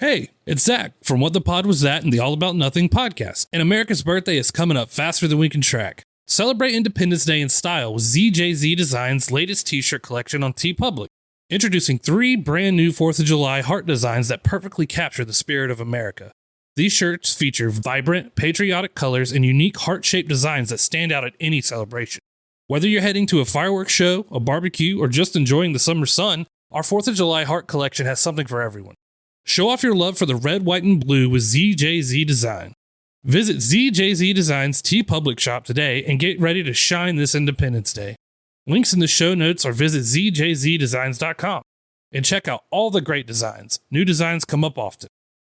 Hey, it's Zach from What the Pod Was That and the All About Nothing podcast. And America's birthday is coming up faster than we can track. Celebrate Independence Day in style with ZJZ Designs' latest t-shirt collection on TeePublic. Introducing 3 brand new 4th of July heart designs that perfectly capture the spirit of America. These shirts feature vibrant, patriotic colors and unique heart-shaped designs that stand out at any celebration. Whether you're heading to a fireworks show, a barbecue, or just enjoying the summer sun, our 4th of July heart collection has something for everyone. Show off your love for the red, white, and blue with ZJZ Design. Visit ZJZ Design's TeePublic shop today and get ready to shine this Independence Day. Links in the show notes or visit ZJZDesigns.com and check out all the great designs. New designs come up often.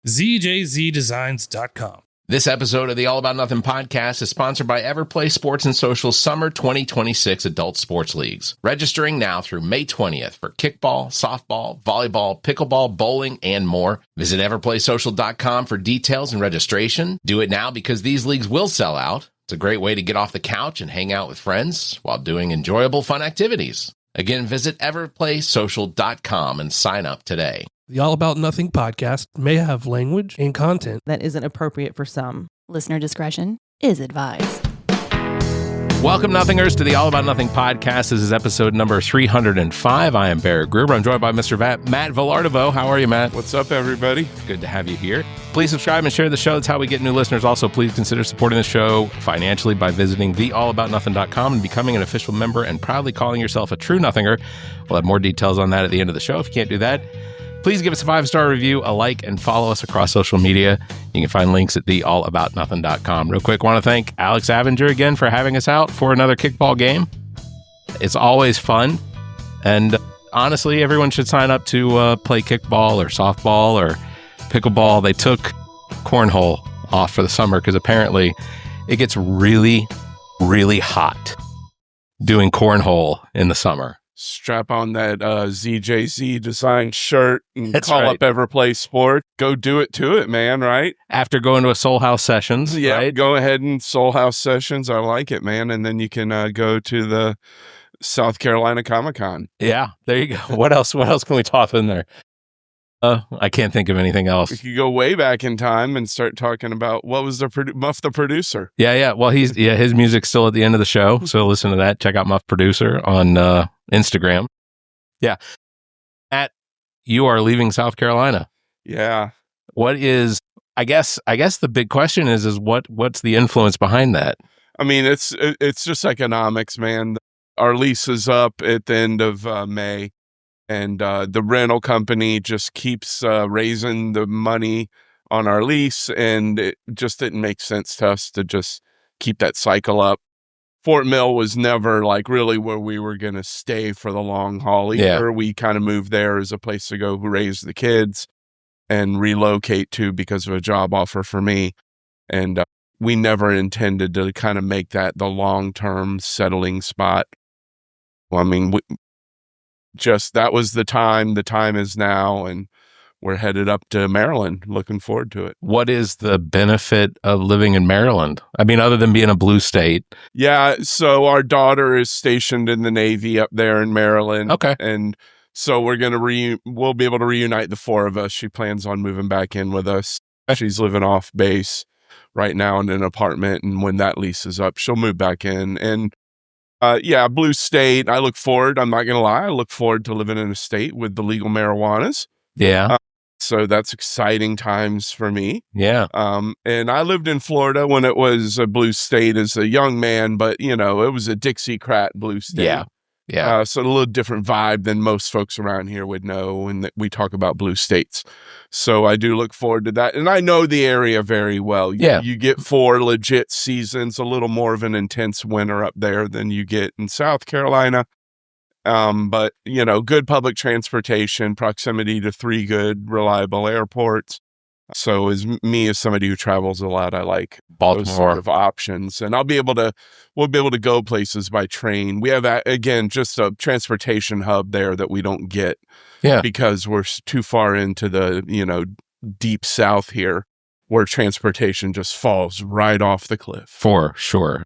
ZJZDesigns.com. This episode of the All About Nothing podcast is sponsored by Everplay Sports and Social Summer 2026 Adult Sports Leagues. Registering now through May 20th for kickball, softball, volleyball, pickleball, bowling, and more. Visit everplaysocial.com for details and registration. Do it now because these leagues will sell out. It's a great way to get off the couch and hang out with friends while doing enjoyable, fun activities. Again, visit everplaysocial.com and sign up today. The All About Nothing podcast may have language and content that isn't appropriate for some. Listener discretion is advised. Welcome, Nothingers, to the All About Nothing podcast. This is episode number 305. I am Barrett Gruber. I'm joined by Mr. Matt Vilardebo. How are you, Matt? What's up, everybody? Good to have you here. Please subscribe and share the show. That's how we get new listeners. Also, please consider supporting the show financially by visiting theallaboutnothing.com and becoming an official member and proudly calling yourself a true Nothinger. We'll have more details on that at the end of the show. If you can't do that, please give us a 5-star review, a like, and follow us across social media. You can find links at theallaboutnothing.com. Real quick, want to thank Alex Avenger again for having us out for another kickball game. It's always fun. And honestly, everyone should sign up to play kickball or softball or pickleball. They took cornhole off for the summer because apparently it gets really, really hot doing cornhole in the summer. Strap on that ZJZ design shirt and That's call right. up Everplay Sport. Go do it to it, man, right? After going to a Soul House Sessions, Yeah, right? go ahead and Soul House Sessions. I like it, man. And then you can go to the South Carolina Comic-Con. Yeah, there you go. What else can we toss in there? I can't think of anything We else. could go way back in time and start talking about what was the Muff the Producer. Yeah. Well, his music's still at the end of the show, so listen to that. Check out Muff Producer on Instagram. Yeah. You are leaving South Carolina. Yeah. What is? I guess the big question is what's the influence behind that? I mean, it's just economics, man. Our lease is up at the end of May. And the rental company just keeps raising the money on our lease, and it just didn't make sense to us to just keep that cycle up. Fort Mill was never like really where we were going to stay for the long haul either. We kind of moved there as a place to go raise the kids and relocate to because of a job offer for me. And we never intended to kind of make that the long-term settling spot. Well, I mean, that was the time is now, and we're headed up to Maryland. Looking forward to it. What is the benefit of living in Maryland? I mean, other than being a blue state. Yeah, so our daughter is stationed in the Navy up there in Maryland. Okay. And so we're going to we'll be able to reunite the 4 of us. She plans on moving back in with us. She's living off base right now in an apartment, and when that lease is up, she'll move back in. And blue state. I'm not going to lie. I look forward to living in a state with the legal marijuanas. Yeah. So that's exciting times for me. Yeah. And I lived in Florida when it was a blue state as a young man, but it was a Dixiecrat blue state. Yeah. Yeah. So a little different vibe than most folks around here would know when we talk about blue states. So I do look forward to that. And I know the area very well. You get 4 legit seasons, a little more of an intense winter up there than you get in South Carolina. But good public transportation, proximity to 3 good, reliable airports. So as somebody who travels a lot, I like Baltimore. Those sort of options, and we'll be able to go places by train. We have, again, just a transportation hub there that we don't get because we're too far into the, deep South here where transportation just falls right off the cliff. For sure.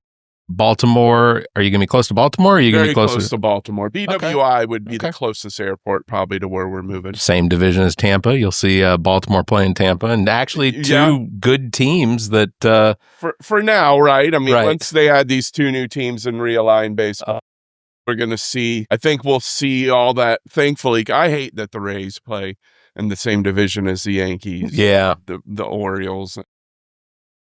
Baltimore. Are you going to be close to Baltimore? Or are you going to Very be close close to Baltimore. BWI would be the Okay. closest airport probably to where we're moving. Same division as Tampa? You'll see Baltimore playing Tampa, and actually two Yeah. good teams that. For now, right? I mean, Right. once they add these two new teams and realign baseball, we're going to see, I think we'll see all that. Thankfully, I hate that the Rays play in the same division as the Yankees. Yeah. The Orioles.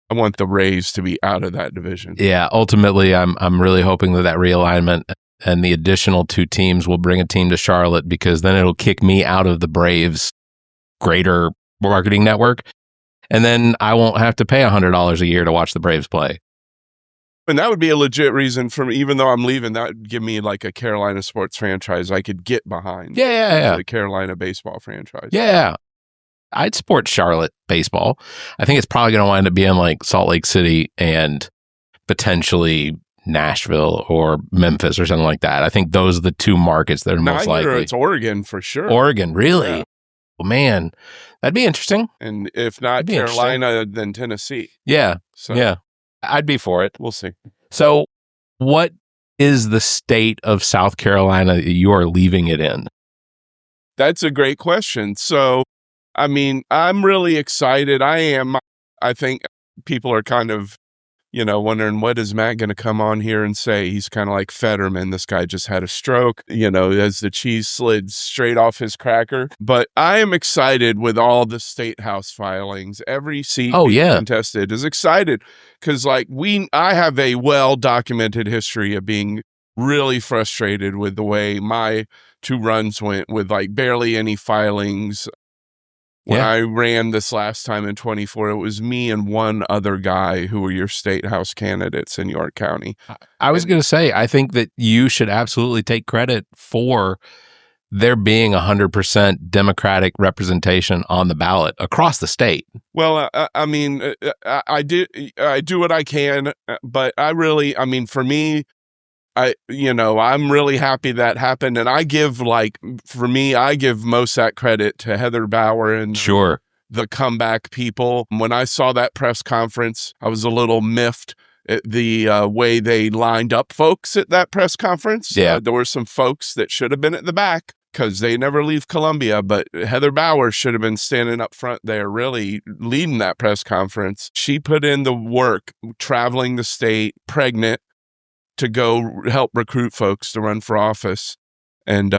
I want the Rays to be out of that division. Yeah, ultimately, I'm really hoping that realignment and the additional two teams will bring a team to Charlotte, because then it'll kick me out of the Braves' greater marketing network, and then I won't have to pay $100 a year to watch the Braves play. And that would be a legit reason for me, even though I'm leaving, that would give me like a Carolina sports franchise I could get behind. Yeah. The Carolina baseball franchise. Yeah. I'd support Charlotte baseball. I think it's probably going to wind up being like Salt Lake City and potentially Nashville or Memphis or something like that. I think those are the two markets that are most I hear likely. it's Oregon for sure. Oregon, really? Yeah. Well, man, that'd be interesting. And if not That'd be Carolina, then Tennessee. Yeah. So Yeah. I'd be for it. we'll see. So, what is the state of South Carolina that you are leaving it in? That's a great question. So, I mean, I'm really excited. I am. I think people are kind of, wondering, what is Matt going to come on here and say? He's kind of like Fetterman. This guy just had a stroke, as the cheese slid straight off his cracker. But I am excited with all the state house filings. Every seat being contested is excited because, I have a well-documented history of being really frustrated with the way my two runs went with barely any filings. When I ran this last time in 24, it was me and one other guy who were your state house candidates in York County. I was going to say, I think that you should absolutely take credit for there being 100% Democratic representation on the ballot across the state. Well, I mean, I do what I can, but for me, I'm really happy that happened. And I give most that credit to Heather Bauer and the comeback people. When I saw that press conference, I was a little miffed at the way they lined up folks at that press conference. Yeah. There were some folks that should have been at the back because they never leave Columbia, but Heather Bauer should have been standing up front there, really leading that press conference. She put in the work, traveling the state, pregnant, to go help recruit folks to run for office. And,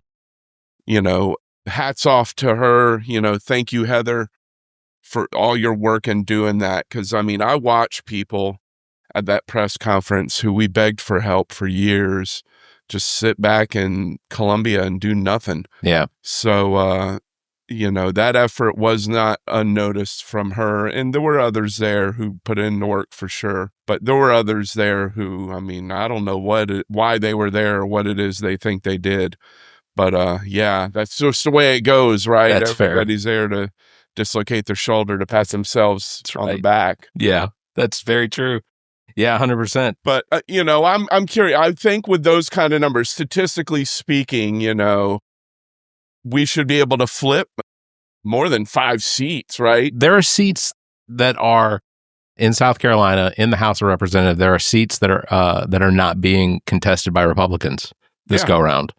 hats off to her. Thank you, Heather, for all your work in doing that. Because, I watch people at that press conference who we begged for help for years just sit back in Columbia and do nothing. Yeah. So, that effort was not unnoticed from her. And there were others there who put in the work for sure. But there were others there who, I don't know why they were there or what it is they think they did. But that's just the way it goes, right? That's Everybody's there to dislocate their shoulder to pat themselves on the back. Yeah, that's very true. Yeah, 100%. But, I'm curious. I think with those kind of numbers, statistically speaking, we should be able to flip more than 5 seats, right? There are seats that are in South Carolina in the House of Representatives. There are seats that are not being contested by Republicans this go around.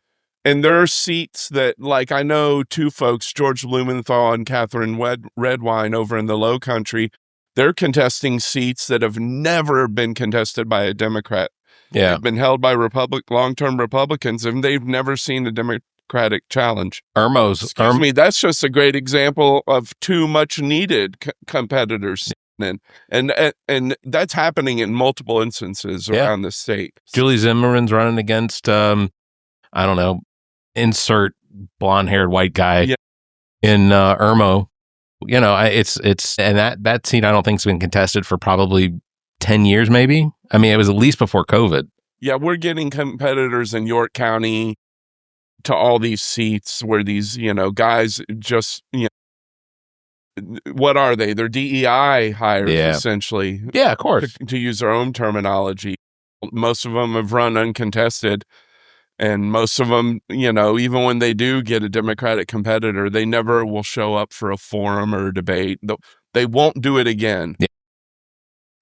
And there are seats that, I know two folks, George Blumenthal and Catherine Redwine over in the Low Country, they're contesting seats that have never been contested by a Democrat. Yeah. They've been held by long-term Republicans, and they've never seen a Democratic challenge. Excuse me, that's just a great example of two much-needed competitors. And that's happening in multiple instances around the state. Julie Zimmerman's running against, insert blonde-haired white guy in Irmo. It's and that seat I don't think has been contested for probably 10 years, maybe. It was at least before COVID. Yeah, we're getting competitors in York County to all these seats where these, guys just, what are they? They're DEI hires, essentially. Yeah, of course. To use their own terminology. Most of them have run uncontested. And most of them, even when they do get a Democratic competitor, they never will show up for a forum or a debate. They won't do it again.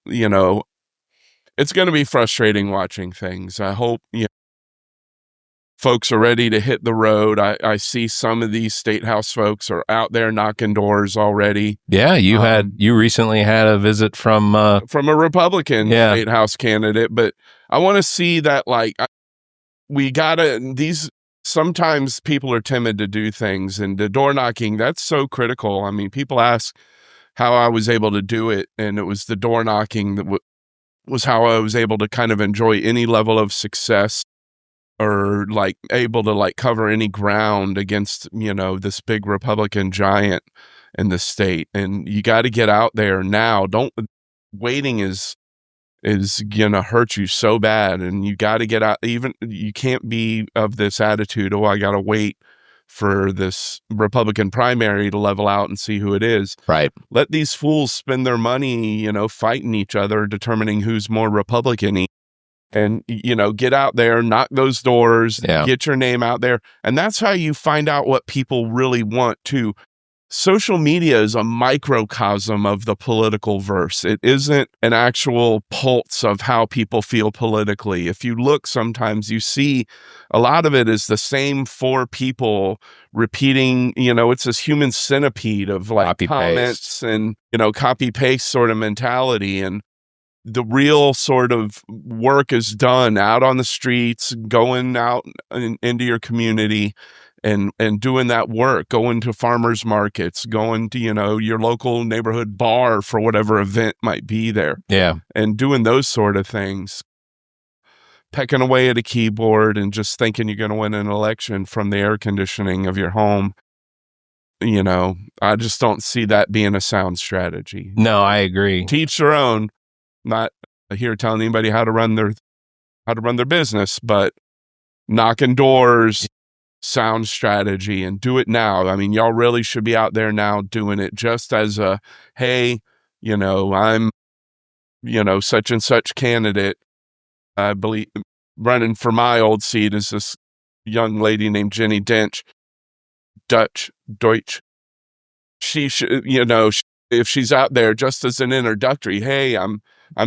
Yeah. it's going to be frustrating watching things. I hope folks are ready to hit the road. I see some of these state house folks are out there knocking doors already. Yeah, you recently had a visit from a Republican state house candidate, but I want to see that sometimes people are timid to do things, and the door knocking, that's so critical. I mean, people ask how I was able to do it, and it was the door knocking that was how I was able to kind of enjoy any level of success, or able to cover any ground against, this big Republican giant in the state. And you got to get out there now. Waiting is gonna hurt you so bad, and you got to get out. You can't be of this attitude, I got to wait for this Republican primary to level out and see who it is. Right. Let these fools spend their money, fighting each other, determining who's more Republican-y. And, get out there, knock those doors, get your name out there. And that's how you find out what people really want too. Social media is a microcosm of the political verse. It isn't an actual pulse of how people feel politically. If you look, sometimes you see a lot of it is the same four people repeating, it's this human centipede of copy comments paste. And, copy paste sort of mentality. And the real sort of work is done out on the streets, going out into your community and doing that work, going to farmers markets, going to, your local neighborhood bar for whatever event might be there. Yeah. And doing those sort of things, pecking away at a keyboard and just thinking you're going to win an election from the air conditioning of your home. I just don't see that being a sound strategy. No, I agree. Teach their own. Not here telling anybody how to run their business, but knocking doors, sound strategy, and do it now. I mean, y'all really should be out there now doing it just as a, hey, I'm, such and such candidate. I believe running for my old seat is this young lady named Jenny Dench, Deutsch. She should, if she's out there just as an introductory, hey, I'm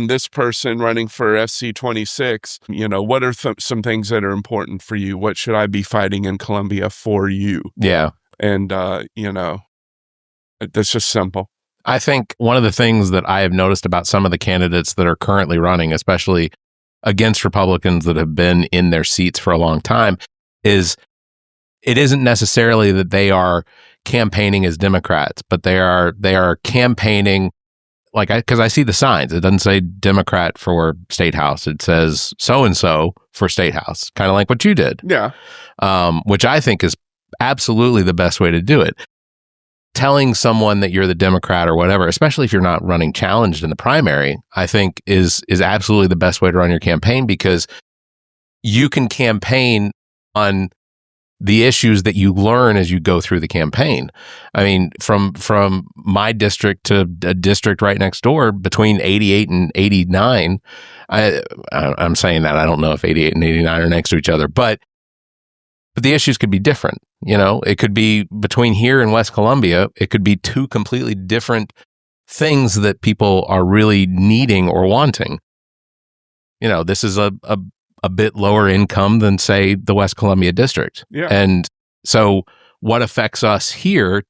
this person running for SC26. What are some things that are important for you? What should I be fighting in Columbia for you? Yeah. And, that's just simple. I think one of the things that I have noticed about some of the candidates that are currently running, especially against Republicans that have been in their seats for a long time, is it isn't necessarily that they are campaigning as Democrats, but they are campaigning because I see the signs. It doesn't say Democrat for state house. It says so-and-so for state house, kind of like what you did. Yeah. Which I think is absolutely the best way to do it. Telling someone that you're the Democrat or whatever, especially if you're not running challenged in the primary, I think is absolutely the best way to run your campaign, because you can campaign on the issues that you learn as you go through the campaign. I mean, from my district to a district right next door, between 88 and 89, I'm saying that I don't know if 88 and 89 are next to each other, but the issues could be different. It could be between here and West Columbia. It could be two completely different things that people are really needing or wanting. This is a bit lower income than, say, the West Columbia district. Yeah. And so what affects us here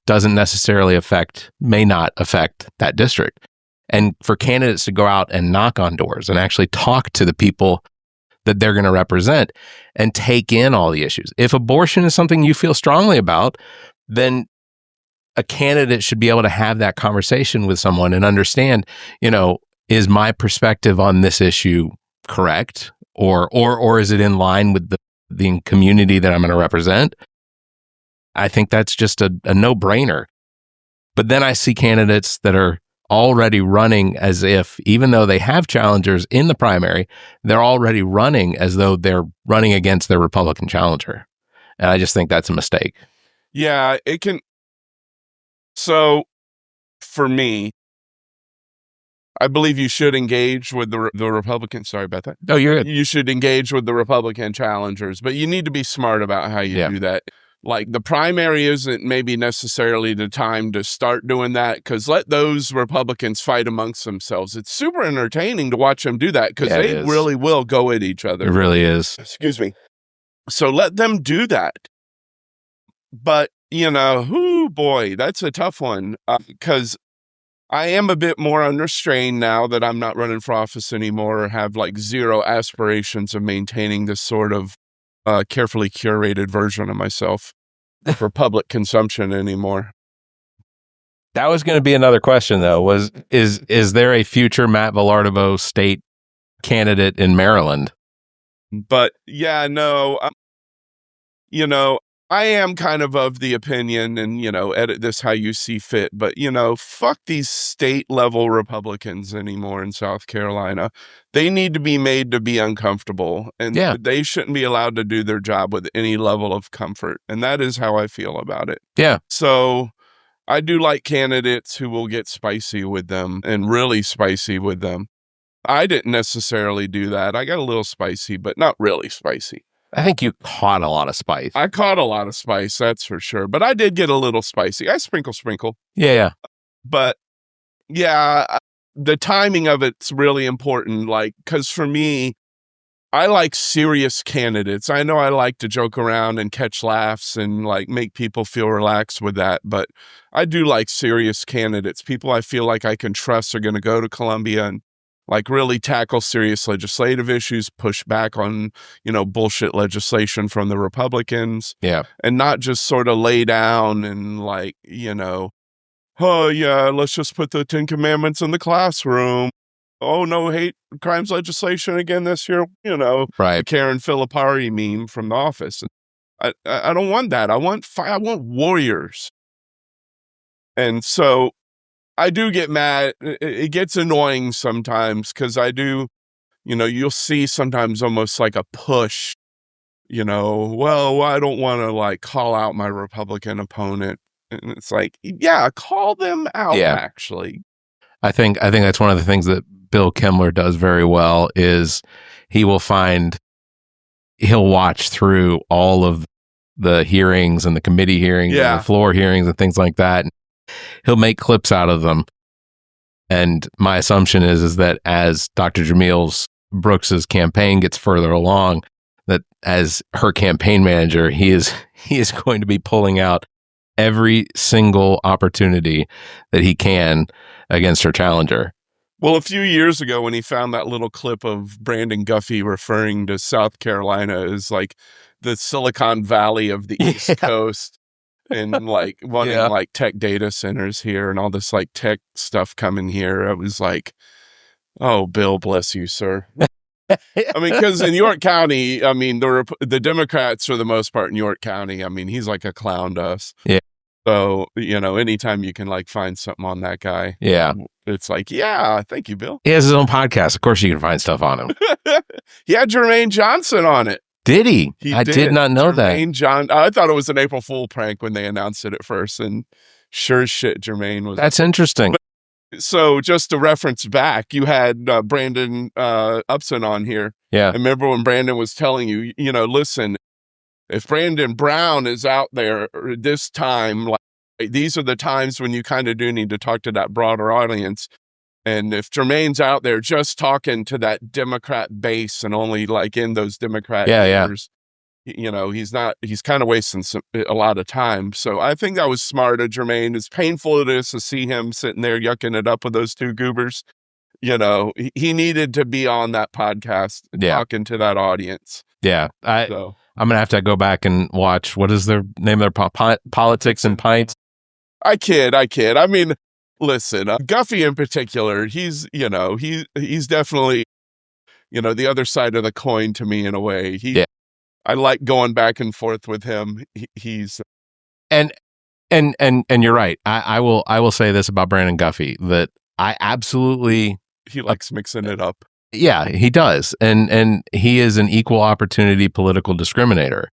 may not affect that district. And for candidates to go out and knock on doors and actually talk to the people that they're going to represent and take in all the issues. If abortion is something you feel strongly about, then a candidate should be able to have that conversation with someone and understand, is my perspective on this issue correct? Or is it in line with the community that I'm going to represent? I think that's just a no-brainer. But then I see candidates that are already running as if, even though they have challengers in the primary, they're already running as though they're running against their Republican challenger. And I just think that's a mistake. Yeah, it can. So for me, I believe you should engage with the Republican. Sorry about that. Oh, you're good. You should engage with the Republican challengers, but you need to be smart about how you do that. Like the primary isn't maybe necessarily the time to start doing that, because let those Republicans fight amongst themselves. It's super entertaining to watch them do that, because Yeah, it they is. really will go at each other. It really is. Excuse me. So let them do that. But, boy, that's a tough one, because I am a bit more under strain now that I'm not running for office anymore, or have like zero aspirations of maintaining this sort of carefully curated version of myself for public consumption anymore. That was going to be another question, though. Is there a future Matt Vilardebo state candidate in Maryland? But yeah, no, I am kind of the opinion, and, edit this how you see fit, but, fuck these state level Republicans anymore in South Carolina. They need to be made to be uncomfortable, and they shouldn't be allowed to do their job with any level of comfort. And that is how I feel about it. Yeah. So I do like candidates who will get spicy with them, and really spicy with them. I didn't necessarily do that. I got a little spicy, but not really spicy. I think you caught a lot of spice. I caught a lot of spice, that's for sure. But I did get a little spicy. I sprinkle. Yeah. But yeah, the timing of it's really important. Like, because for me, I like serious candidates. I know I like to joke around and catch laughs and like make people feel relaxed with that. But I do like serious candidates. People I feel like I can trust are going to go to Columbia and like really tackle serious legislative issues, push back on, bullshit legislation from the Republicans. Yeah. And not just sort of lay down and like, oh yeah, let's just put the 10 Commandments in the classroom. Oh no, hate crimes legislation again this year. Right. The Karen Filipari meme from The Office. I don't want that. I want warriors. And so I do get mad. It gets annoying sometimes, because I do, you'll see sometimes almost like a push, well, I don't want to like call out my Republican opponent. And it's like, yeah, call them out, actually. I think that's one of the things that Bill Kemmler does very well is he'll watch through all of the hearings and the committee hearings and the floor hearings and things like that. He'll make clips out of them. And my assumption is that as Dr. Jamil Brooks's campaign gets further along, that as her campaign manager, he is going to be pulling out every single opportunity that he can against her challenger. Well, a few years ago when he found that little clip of Brandon Guffey referring to South Carolina as like the Silicon Valley of the East Coast, and like wanting like tech data centers here and all this like tech stuff coming here, I was like, oh, Bill, bless you, sir. I mean, because in York County, I mean, the Democrats for the most part in York County, I mean, he's like a clown to us. Yeah. So, anytime you can like find something on that guy. Yeah. It's like, yeah, thank you, Bill. He has his own podcast. Of course you can find stuff on him. He had Jermaine Johnson on it. Did he? I did not know that. I thought it was an April Fool prank when they announced it at first, and sure as shit, Jermaine was. That's interesting. So just to reference back, you had Brandon Upson on here. Yeah. I remember when Brandon was telling you, listen, if Brandon Brown is out there this time, like these are the times when you kind of do need to talk to that broader audience. And if Jermaine's out there just talking to that Democrat base and only like in those Democrat years, he's kind of wasting a lot of time. So I think that was smart of Jermaine. As painful it is to see him sitting there yucking it up with those two goobers, he needed to be on that podcast talking to that audience. Yeah. I'm going to have to go back and watch, what is their name of their Politics and Pints? I kid. I mean, listen, Guffey in particular, he's definitely, the other side of the coin to me in a way. I like going back and forth with him. He's and you're right. I will say this about Brandon Guffey, that I absolutely, he likes mixing it up. Yeah, he does. And he is an equal opportunity political discriminator.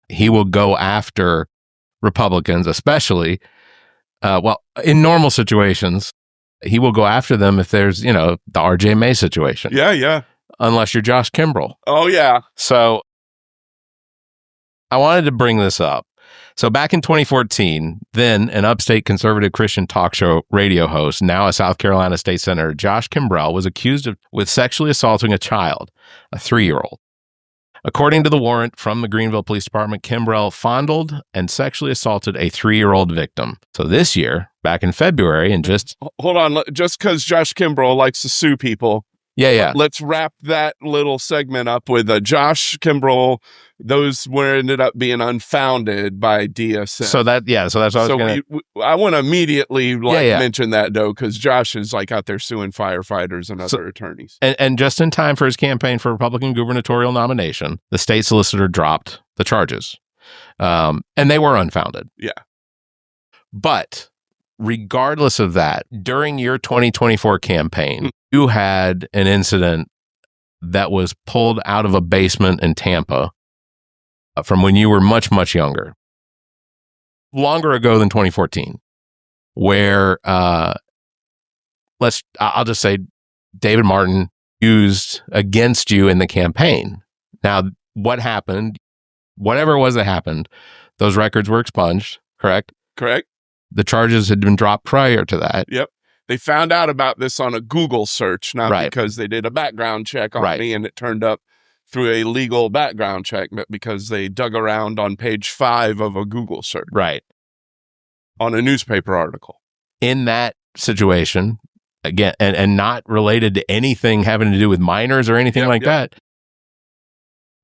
He will go after Republicans, especially in normal situations. He will go after them if there's, the RJ May situation. Yeah. Unless you're Josh Kimbrell. Oh, yeah. So I wanted to bring this up So back in 2014, then an upstate conservative Christian talk show radio host, now a South Carolina state senator, Josh Kimbrell, was accused with sexually assaulting a child, a 3-year-old. According to the warrant from the Greenville Police Department, Kimbrell fondled and sexually assaulted a 3-year-old victim. So this year, back in February, and just... Hold on. Just because Josh Kimbrell likes to sue people. Yeah. Let's wrap that little segment up with Josh Kimbrell. Those were ended up being unfounded by DSM. So that's what I was going to... I want to immediately Yeah. mention that, though, because Josh is like out there suing firefighters and other attorneys. And just in time for his campaign for Republican gubernatorial nomination, the state solicitor dropped the charges. And they were unfounded. Yeah. But regardless of that, during your 2024 campaign, you had an incident that was pulled out of a basement in Tampa from when you were much, much younger, longer ago than 2014, where I'll just say David Martin used against you in the campaign. Now, what happened, whatever it was that happened, those records were expunged, correct? Correct. The charges had been dropped prior to that. Yep. They found out about this on a Google search, not Right. because they did a background check on Right. me and it turned up through a legal background check, but because they dug around on page 5 of a Google search. Right. On a newspaper article. In that situation, again, and not related to anything having to do with minors or anything like that,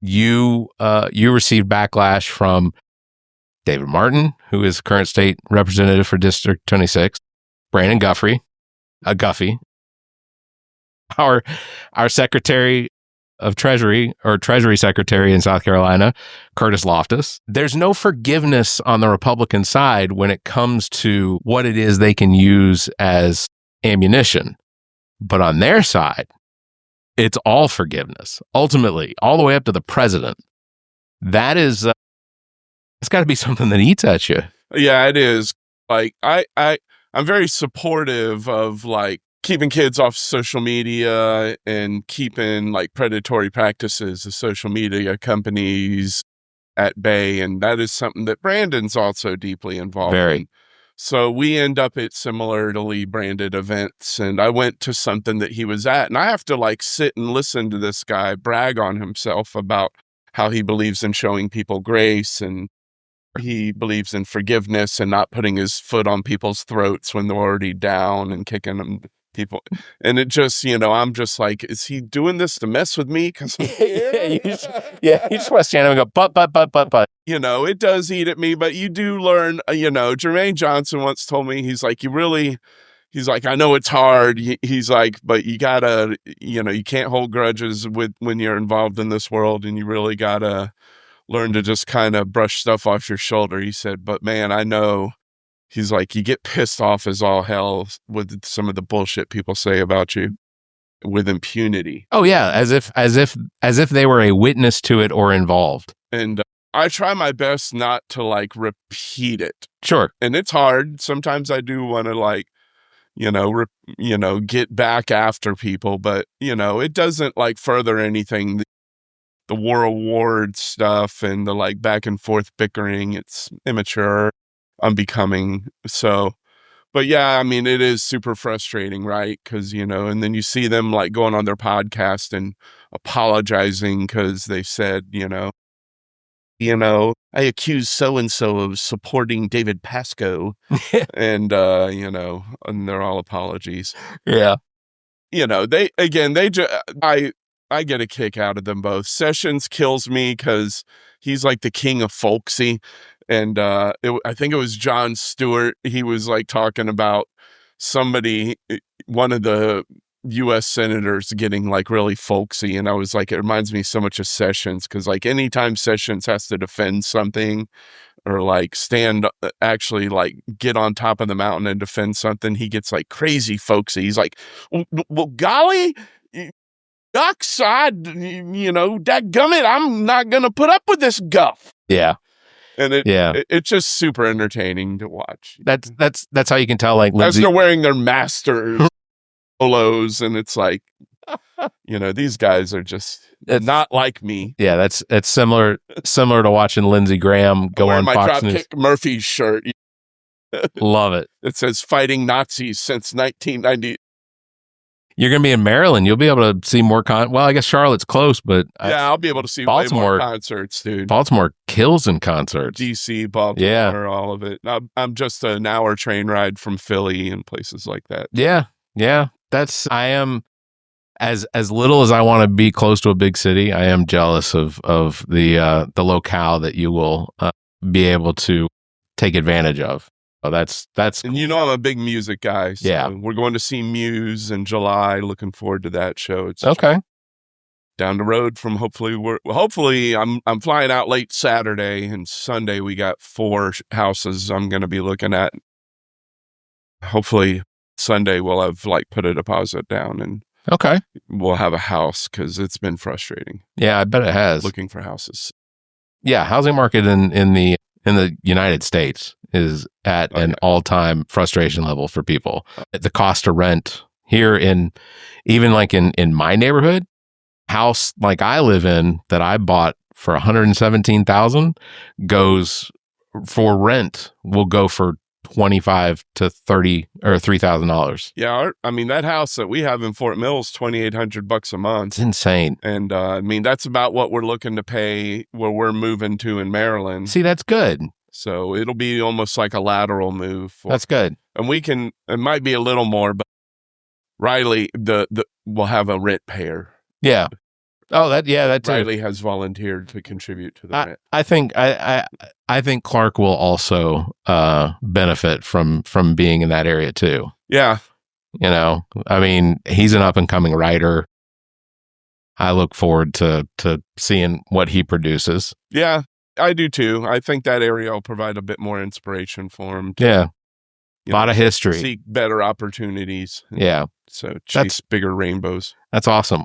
you received backlash from David Martin, who is current state representative for District 26, Brandon Guffey, our Secretary of Treasury or Treasury Secretary in South Carolina, Curtis Loftus. There's no forgiveness on the Republican side when it comes to what it is they can use as ammunition. But on their side, it's all forgiveness, ultimately, all the way up to the president. That is, it's got to be something that eats at you. Yeah, it is. Like, I'm very supportive of like keeping kids off social media and keeping like predatory practices of social media companies at bay. And that is something that Brandon's also deeply involved in. So we end up at similarly branded events. And I went to something that he was at, and I have to like sit and listen to this guy brag on himself about how he believes in showing people grace, and he believes in forgiveness and not putting his foot on people's throats when they're already down and kicking them. People, and it just, I'm just like, is he doing this to mess with me? Because you just want to stand up and go, but. It does eat at me, but you do learn. Jermaine Johnson once told me, he's like, I know it's hard. He's like, but you gotta, you can't hold grudges when you're involved in this world, and you really gotta learn to just kind of brush stuff off your shoulder. He said, but man, I know. He's like, you get pissed off as all hell with some of the bullshit people say about you with impunity. Oh yeah, as if they were a witness to it or involved. And I try my best not to like repeat it. Sure. And it's hard. Sometimes I do want to like, get back after people, but it doesn't like further anything. The war award stuff and the like back and forth bickering, it's immature. Unbecoming. So, but yeah, I mean, it is super frustrating, right? Because, and then you see them like going on their podcast and apologizing because they said, I accuse so-and-so of supporting David Pascoe and, and they're all apologies. Yeah. I get a kick out of them both. Sessions kills me because he's like the king of folksy. And I think it was Jon Stewart. He was like talking about one of the U.S. senators getting like really folksy. And I was like, it reminds me so much of Sessions, because like anytime Sessions has to defend something or like actually like get on top of the mountain and defend something, he gets like crazy folksy. He's like, well, golly, ducks, dadgummit, I'm not going to put up with this guff. Yeah. And it's just super entertaining to watch. That's how you can tell, like, as they're wearing their master polos, and it's like, These guys are just not like me. Yeah, that's similar to watching Lindsey Graham go on my Fox News. Dropkick Murphys shirt. Love it. It says fighting Nazis since 1990. You're going to be in Maryland. You'll be able to see more well, I guess Charlotte's close, but I'll be able to see Baltimore, way more concerts, dude. Baltimore kills in concerts. DC, Baltimore, all of it. I'm just an hour train ride from Philly and places like that. Yeah. I am as little as I want to be close to a big city. I am jealous of the locale that you will be able to take advantage of. Oh, that's and I'm a big music guy. So yeah, we're going to see Muse in July. Looking forward to that show. It's okay. Down the road from hopefully I'm flying out late Saturday, and Sunday we got 4 houses I'm going to be looking at. Hopefully Sunday we'll have put a deposit down and okay, we'll have a house, because it's been frustrating. Yeah, I bet it has. Looking for houses. Yeah, housing market in the United States is at an all-time frustration level for people. The cost to rent here in my neighborhood, house like I live in that I bought for $117,000 goes for rent will go for $25 to $30 or $3,000. Yeah, that house that we have in Fort Mill is $2,800 a month. It's insane. And that's about what we're looking to pay where we're moving to in Maryland. See, that's good. So it'll be almost like a lateral move. That's good. And it might be a little more, but Riley will have a rent payer. Yeah. Oh, that too. Riley has volunteered to contribute to the rent. I think Clark will also benefit from being in that area too. Yeah. He's an up and coming writer. I look forward to seeing what he produces. Yeah, I do too. I think that area will provide a bit more inspiration for him. A lot of history. Seek better opportunities. Yeah. So chase bigger rainbows. That's awesome.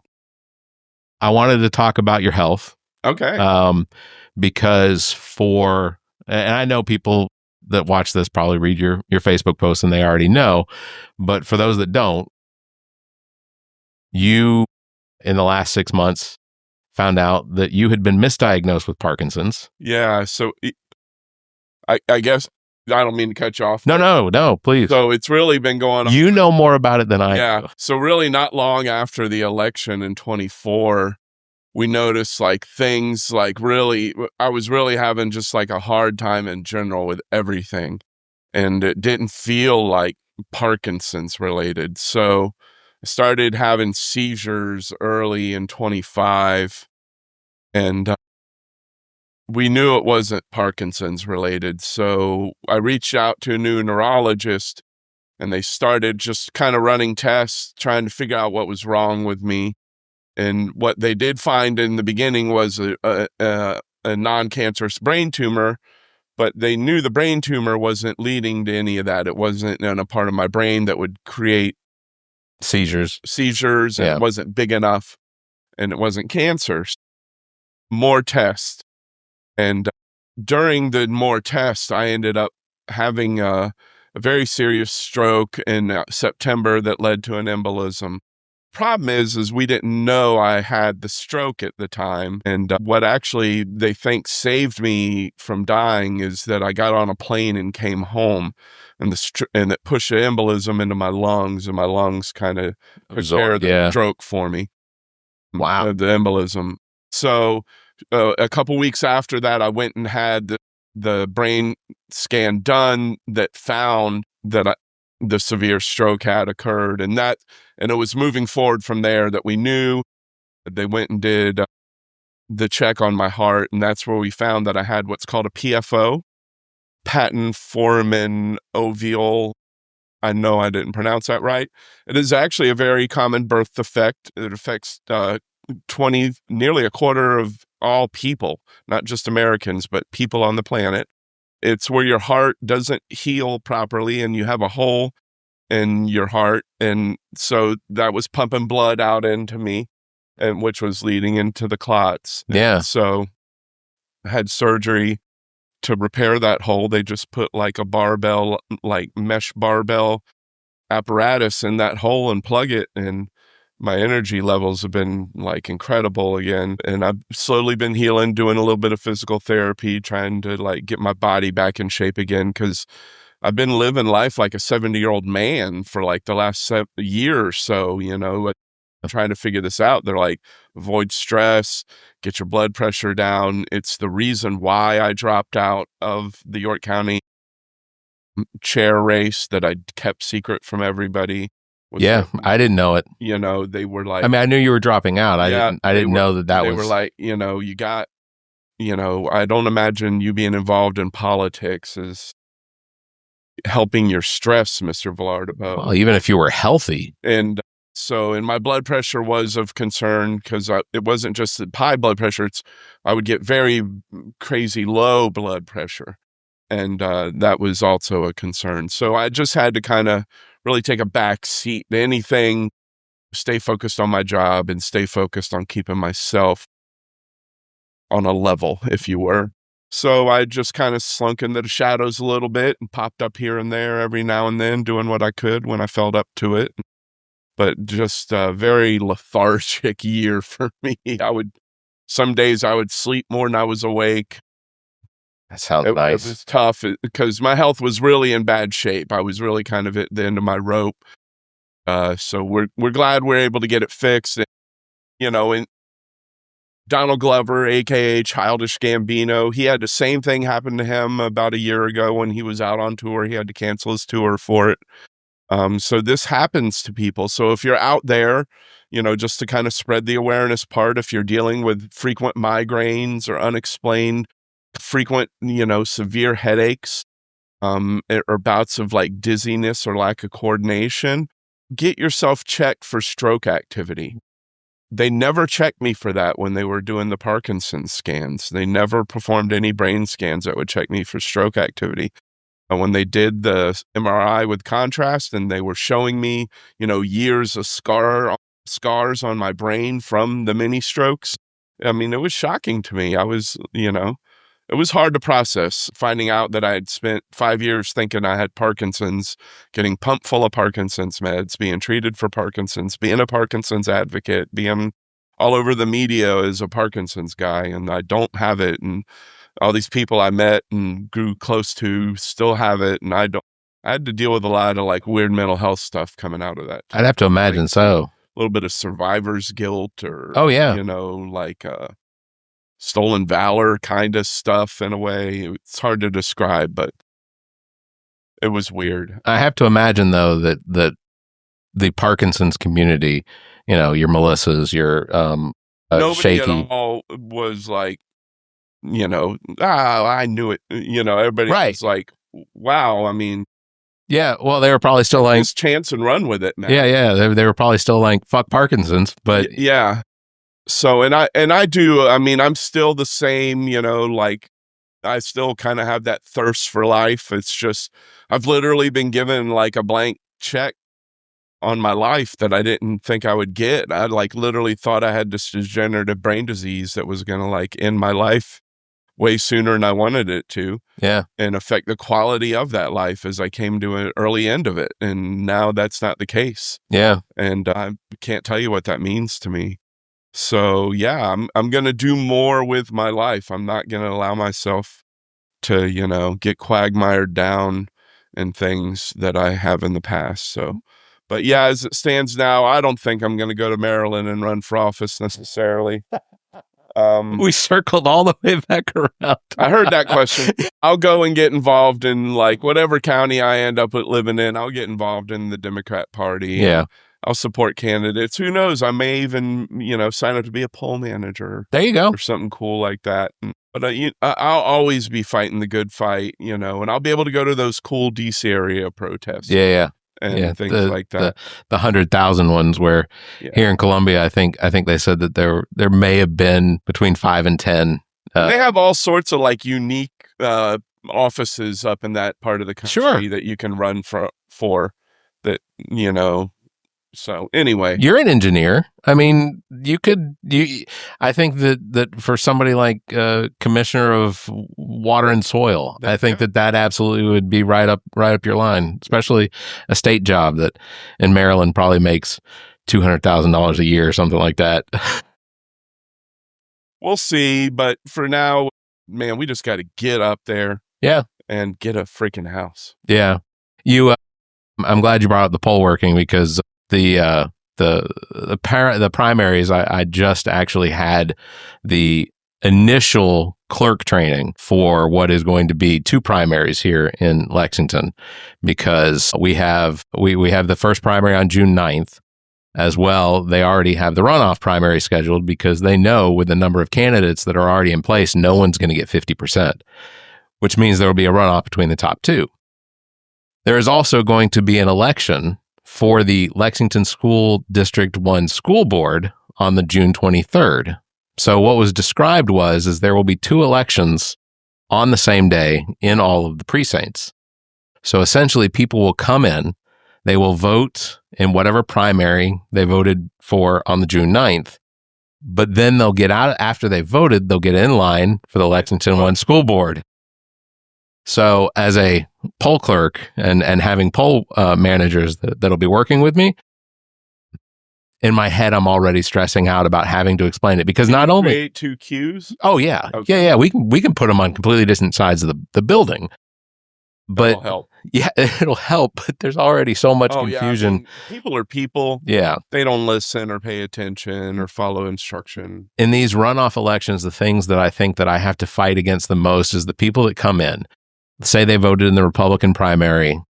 I wanted to talk about your health. Okay. Because and I know people that watch this probably read your Facebook posts and they already know, but for those that don't, you in the last 6 months found out that you had been misdiagnosed with Parkinson's. Yeah. So I guess I don't mean to cut you off. No, please. So it's really been going on. You know more about it than I do. Yeah. So really not long after the election in 24, we noticed things really, I was really having just a hard time in general with everything. And it didn't feel like Parkinson's related. So I started having seizures early in 25. And we knew it wasn't Parkinson's related. So I reached out to a new neurologist, and they started just kind of running tests, trying to figure out what was wrong with me. And what they did find in the beginning was a non-cancerous brain tumor, but they knew the brain tumor wasn't leading to any of that. It wasn't in a part of my brain that would create seizures. And it wasn't big enough, and it wasn't cancer. More tests. And during the more tests, I ended up having a very serious stroke in September that led to an embolism. Problem is we didn't know I had the stroke at the time. And what actually they think saved me from dying is that I got on a plane and came home, and it pushed the embolism into my lungs, and my lungs kind of took care of the stroke for me. Wow. The embolism. So a couple weeks after that, I went and had the brain scan done that found that the severe stroke had occurred, and it was moving forward from there that we knew. They went and did the check on my heart, and that's where we found that I had what's called a PFO, patent foramen ovule. I know I didn't pronounce that right. It is actually a very common birth defect. It affects nearly a quarter of all people, not just Americans, but people on the planet. It's where your heart doesn't heal properly and you have a hole in your heart. And so that was pumping blood out into me, and which was leading into the clots. Yeah. And so I had surgery to repair that hole. They just put a barbell, mesh barbell apparatus in that hole and plug it. And my energy levels have been like incredible again. And I've slowly been healing, doing a little bit of physical therapy, trying to like get my body back in shape again. Because I've been living life like a 70-year-old man for like the last year or so, trying to figure this out. They're like, avoid stress, get your blood pressure down. It's the reason why I dropped out of the York County chair race that I kept secret from everybody. Yeah, I didn't know it. They were like, I mean, I knew you were dropping out. I didn't know that they was. were like, you got, I don't imagine you being involved in politics is helping your stress, Mr. Vilardebo. Well, even if you were healthy. And my blood pressure was of concern because it wasn't just the high blood pressure. I would get very crazy low blood pressure. And that was also a concern. So I just had to kind of really take a back seat to anything, stay focused on my job and stay focused on keeping myself on a level, if you were. So I just kind of slunk into the shadows a little bit and popped up here and there every now and then, doing what I could when I felt up to it. But just a very lethargic year for me. Some days I would sleep more than I was awake. That sounds nice. It was tough because my health was really in bad shape. I was really kind of at the end of my rope. So we're glad we're able to get it fixed. And Donald Glover, aka Childish Gambino, he had the same thing happen to him about a year ago when he was out on tour. He had to cancel his tour for it. So this happens to people. So if you're out there, just to kind of spread the awareness part, if you're dealing with frequent migraines or unexplained frequent, severe headaches, or bouts of like dizziness or lack of coordination, get yourself checked for stroke activity. They never checked me for that when they were doing the Parkinson's scans. They never performed any brain scans that would check me for stroke activity. When they did the MRI with contrast and they were showing me, years of scars on my brain from the mini strokes, I mean, it was shocking to me. I was, it was hard to process finding out that I had spent 5 years thinking I had Parkinson's, getting pumped full of Parkinson's meds, being treated for Parkinson's, being a Parkinson's advocate, being all over the media as a Parkinson's guy, and I don't have it. And all these people I met and grew close to still have it, and I had to deal with a lot of like weird mental health stuff coming out of that. I'd have to imagine so. A little bit of survivor's guilt or, like stolen valor kind of stuff in a way. It's hard to describe, but it was weird. I have to imagine though that the Parkinson's community, your Melissas, your nobody Shaky at all was like, I knew it. Everybody was like, wow. I mean, yeah. Well, they were probably still like, just chance and run with it, man. Yeah. They were probably still like, fuck Parkinson's, but yeah. So, and I do, I mean, I'm still the same, like I still kind of have that thirst for life. It's just, I've literally been given like a blank check on my life that I didn't think I would get. I like literally thought I had this degenerative brain disease that was going to like end my life way sooner than I wanted it to. Yeah. And affect the quality of that life as I came to an early end of it. And now that's not the case. Yeah. And I can't tell you what that means to me. So yeah, I'm going to do more with my life. I'm not going to allow myself to, get quagmired down in things that I have in the past. So, but yeah, as it stands now, I don't think I'm going to go to Maryland and run for office necessarily. We circled all the way back around. I heard that question. I'll go and get involved in like whatever county I end up living in. I'll get involved in the Democrat Party. Yeah. I'll support candidates. Who knows? I may even, sign up to be a poll manager. There you go. Or something cool like that. But I'll always be fighting the good fight, and I'll be able to go to those cool DC area protests. Yeah. And things like that. The 100,000 ones where here in Columbia, I think they said that there may have been between 5 and 10. They have all sorts of like unique offices up in that part of the country that you can run for that, So anyway, you're an engineer. I mean, I think that for somebody like commissioner of water and soil, I think that absolutely would be right up your line, especially a state job that in Maryland probably makes $200,000 a year or something like that. We'll see. But for now, man, we just got to get up there. Yeah. And get a freaking house. Yeah. I'm glad you brought up the poll working, because the primaries, I just actually had the initial clerk training for what is going to be 2 primaries here in Lexington, because we have the first primary on June 9th as well. They already have the runoff primary scheduled, because they know with the number of candidates that are already in place, no one's going to get 50%, which means there will be a runoff between the top 2. There is also going to be an election for the Lexington School District 1 School Board on the June 23rd. So what was described is there will be 2 elections on the same day in all of the precincts. So essentially, people will come in, they will vote in whatever primary they voted for on the June 9th, but then they'll get out after they voted, they'll get in line for the Lexington 1 School Board. So as a poll clerk and having poll managers that'll be working with me, in my head, I'm already stressing out about having to explain it, because not only create 2 queues. Oh yeah, Okay. yeah. We can put them on completely different sides of the building, but That'll help. Yeah, it'll help. But there's already so much confusion. Yeah. I mean, people are people. Yeah, they don't listen or pay attention or follow instruction. In these runoff elections, the things that I think that I have to fight against the most is the people that come in. Say they voted in the Republican primary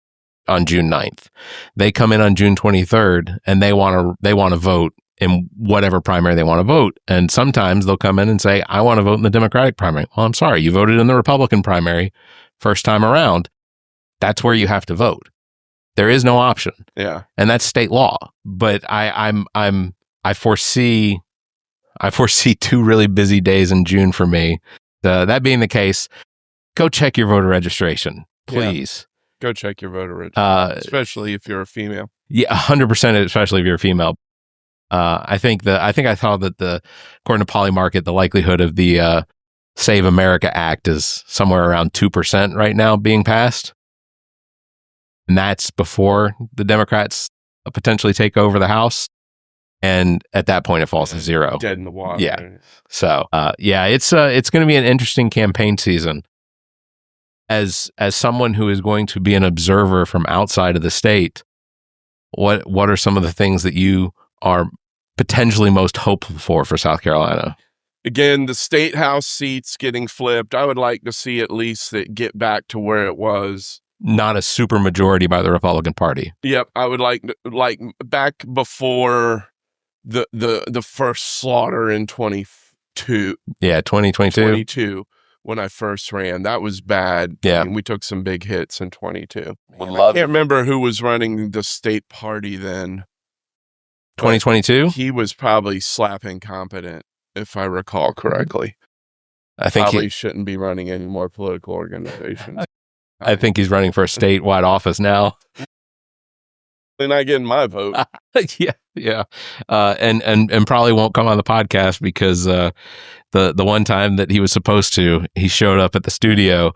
on June 9th. They come in on June 23rd and they want to vote in whatever primary they want to vote. And sometimes they'll come in and say, I want to vote in the Democratic primary. Well, I'm sorry, you voted in the Republican primary first time around. That's where you have to vote. There is no option. Yeah. And that's state law. But I foresee 2 really busy days in June for me. That being the case, go check your voter registration, please. Yeah. Go check your voter registration, especially if you're a female. Yeah, 100%, especially if you're a female. I think I saw that according to Polymarket, the likelihood of the Save America Act is somewhere around 2% right now being passed. And that's before the Democrats potentially take over the House. And at that point, it falls to 0. Dead in the water. Yeah. So, it's going to be an interesting campaign season. As someone who is going to be an observer from outside of the state, what are some of the things that you are potentially most hopeful for South Carolina? Again, the state house seats getting flipped. I would like to see at least that get back to where it was. Not a super majority by the Republican Party. Yep, I would like back before the first slaughter in 22. Yeah, 2022. 22 when I first ran. That was bad. Yeah. I mean, we took some big hits in 22. I can't remember who was running the state party then. 2022? He was probably slap incompetent, if I recall correctly. I think probably shouldn't be running any more political organizations. I think he's running for a statewide office now. They're not getting my vote. Yeah. And probably won't come on the podcast because the one time that he was supposed to, he showed up at the studio,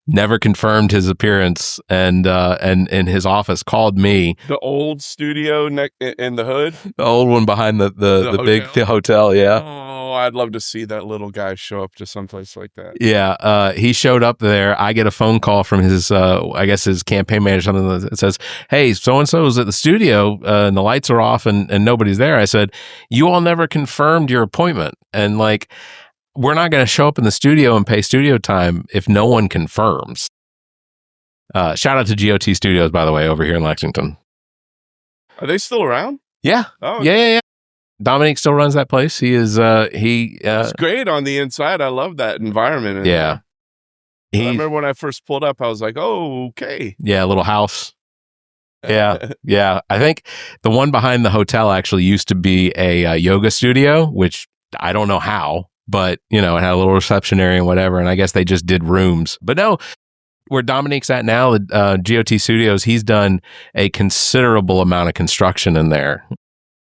never confirmed his appearance, and in his office called me. The old studio in the hood? The old one behind the big hotel, yeah. Oh, I'd love to see that little guy show up to someplace like that. Yeah, he showed up there. I get a phone call from his, I guess his campaign manager, something that says, hey, so-and-so is at the studio and the lights are off and nobody's there. I said, you all never confirmed your appointment. And we're not going to show up in the studio and pay studio time if no one confirms. Shout out to GOT Studios, by the way, over here in Lexington. Are they still around? Yeah. Oh, yeah. Dominique still runs that place. He is, it's great on the inside. I love that environment. Yeah. I remember when I first pulled up, I was like, oh, okay. Yeah, a little house. Yeah. I think the one behind the hotel actually used to be a yoga studio, which I don't know how, but it had a little reception area and whatever. And I guess they just did rooms. But no, where Dominique's at now, GOT Studios, he's done a considerable amount of construction in there.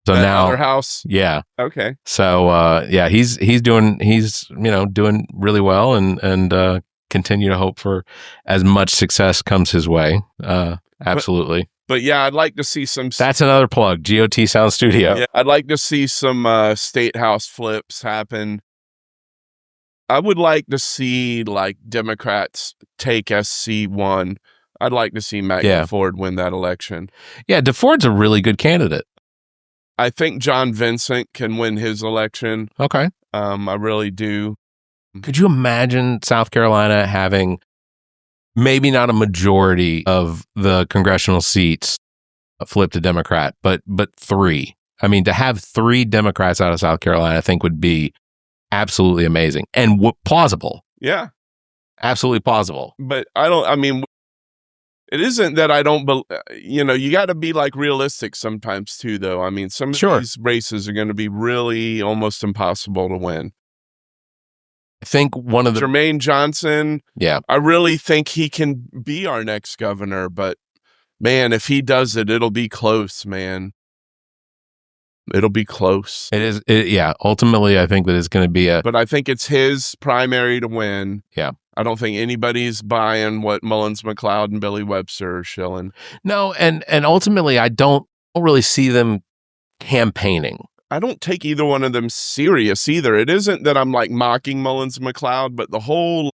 So that now, other house. Yeah. Okay. So he's doing really well and continue to hope for as much success comes his way. Absolutely. But yeah, I'd like to see some. That's another plug. GOT Sound Studio. Yeah, I'd like to see some state house flips happen. I would like to see like Democrats take SC1. I'd like to see Matt Ford win that election. Yeah, DeFord's a really good candidate. I think John Vincent can win his election. Okay. I really do. Could you imagine South Carolina having maybe not a majority of the congressional seats flip to Democrat, but 3? I mean, to have 3 Democrats out of South Carolina, I think would be absolutely amazing and plausible. Yeah. Absolutely plausible. But it isn't that I don't, you got to be like realistic sometimes too, though. I mean, some of these races are going to be really almost impossible to win. I think one of the Jermaine Johnson. Yeah. I really think he can be our next governor, but man, if he does it, it'll be close, man. It'll be close. It is. Yeah. Ultimately, I think that it's going to be But I think it's his primary to win. Yeah. I don't think anybody's buying what Mullins McLeod and Billy Webster are shilling. No, and ultimately, I don't really see them campaigning. I don't take either one of them serious either. It isn't that I'm like mocking Mullins McLeod, but the whole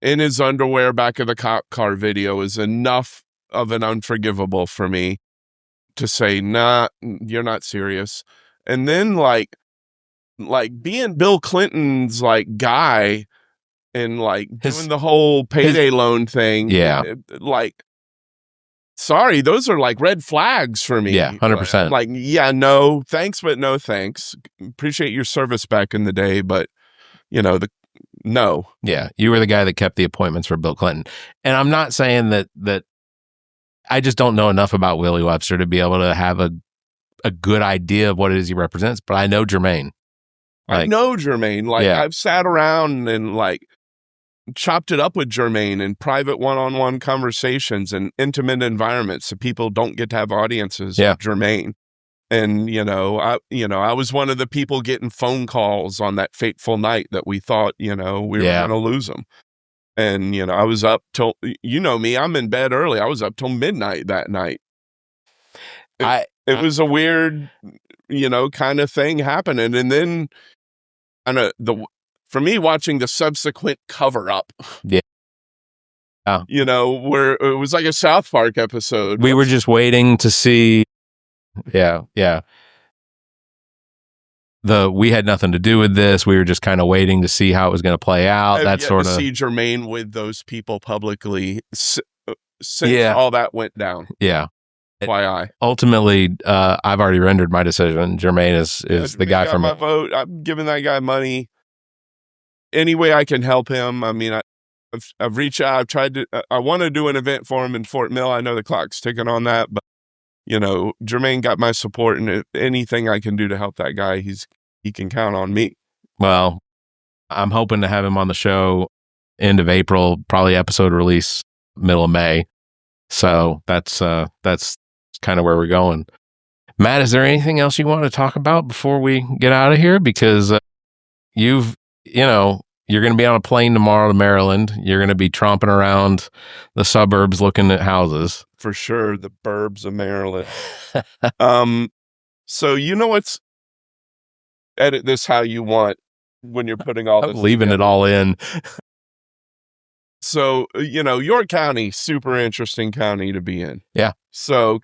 in his underwear back of the cop car video is enough of an unforgivable for me to say, nah, you're not serious. And then like being Bill Clinton's like guy and like doing the whole payday loan thing. Yeah. Like, sorry, those are like red flags for me. Yeah, 100%. Like, yeah, no, thanks, but no thanks. Appreciate your service back in the day, but no. Yeah, you were the guy that kept the appointments for Bill Clinton. And I'm not saying that I just don't know enough about Willie Webster to be able to have a good idea of what it is he represents, but I know Jermaine. I know Jermaine. Like, I've sat around and like chopped it up with Jermaine in private one-on-one conversations and intimate environments so people don't get to have audiences with Jermaine. And, I was one of the people getting phone calls on that fateful night that we thought, we were going to lose him. And, I was up till, me, I'm in bed early. I was up till midnight that night. It was a weird, kind of thing happening. And then for me, watching the subsequent cover up. Yeah. Where it was like a South Park episode. We were just waiting to see. Yeah. We had nothing to do with this. We were just kind of waiting to see how it was going to play out. That sort of see Jermaine with those people publicly since all that went down. Yeah. FYI. Ultimately, I've already rendered my decision. Jermaine is the guy for me. My vote. I'm giving that guy money any way I can help him. I mean, I've reached out. I've tried to. I want to do an event for him in Fort Mill. I know the clock's ticking on that, but Jermaine got my support, and if anything I can do to help that guy, he can count on me. Well, I'm hoping to have him on the show end of April, probably episode release middle of May. So that's kind of where we're going. Matt, is there anything else you want to talk about before we get out of here? Because you're going to be on a plane tomorrow to Maryland. You're going to be tromping around the suburbs looking at houses. For sure, the burbs of Maryland. So what's edit this how you want when you're putting all this. I'm leaving it all in. So, York County, super interesting county to be in. Yeah. So,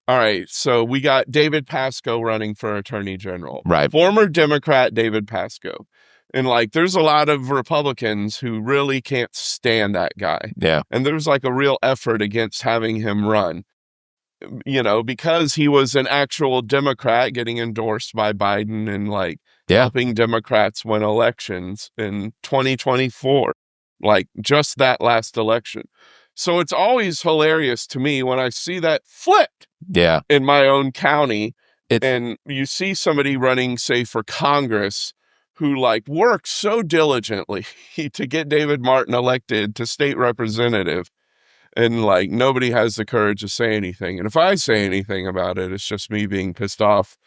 all right, so we got David Pasco running for Attorney General. Right. Former Democrat David Pasco. And there's a lot of Republicans who really can't stand that guy. Yeah. And there's a real effort against having him run, because he was an actual Democrat getting endorsed by Biden and helping Democrats win elections in 2024, just that last election. So it's always hilarious to me when I see that flipped in my own county and you see somebody running, say, for Congress who worked so diligently to get David Martin elected to state representative, and nobody has the courage to say anything. And if I say anything about it, it's just me being pissed off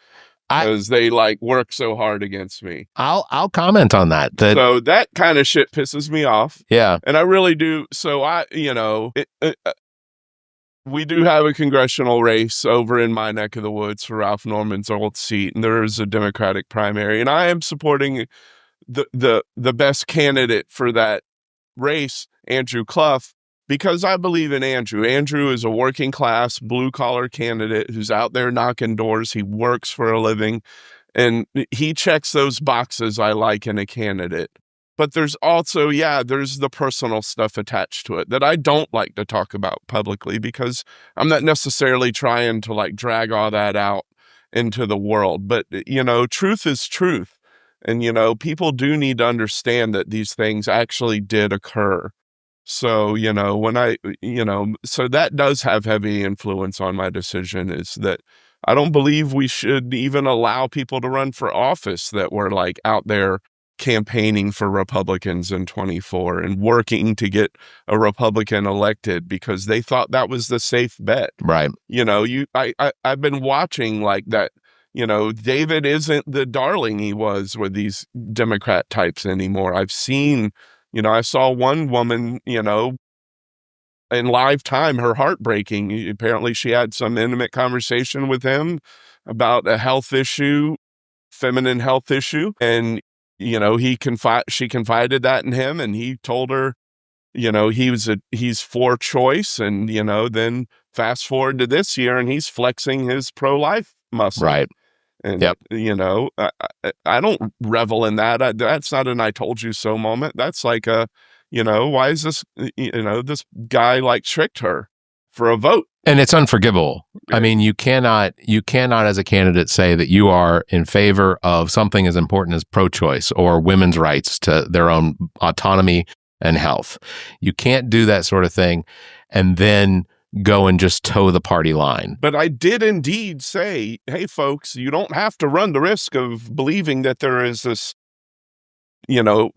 because they work so hard against me. I'll comment on that. So that kind of shit pisses me off. Yeah. And I really do. So we do have a congressional race over in my neck of the woods for Ralph Norman's old seat, and there is a Democratic primary, and I am supporting the best candidate for that race, Andrew Clough, because I believe in Andrew. Andrew is a working class, blue collar candidate who's out there knocking doors. He works for a living, and he checks those boxes I like in a candidate. But there's also, there's the personal stuff attached to it that I don't like to talk about publicly, because I'm not necessarily trying to like drag all that out into the world. But, truth is truth. And, people do need to understand that these things actually did occur. So, so that does have heavy influence on my decision, is that I don't believe we should even allow people to run for office that were like out there campaigning for Republicans in 24 and working to get a Republican elected because they thought that was the safe bet. Right. I've been watching like that. David isn't the darling he was with these Democrat types anymore. I've seen, I saw one woman, in live time, her heart breaking. Apparently she had some intimate conversation with him about a health issue, feminine health issue. And, she confided that in him, and he told her, he's for choice. And, then fast forward to this year and he's flexing his pro-life muscle. Right. And, Yep. I don't revel in that. That's not an I told you so moment. That's like why is this, this guy like tricked her for a vote? And it's unforgivable. I mean, you cannot as a candidate say that you are in favor of something as important as pro-choice or women's rights to their own autonomy and health. You can't do that sort of thing and then go and just toe the party line. But I did indeed say, hey, folks, you don't have to run the risk of believing that there is this,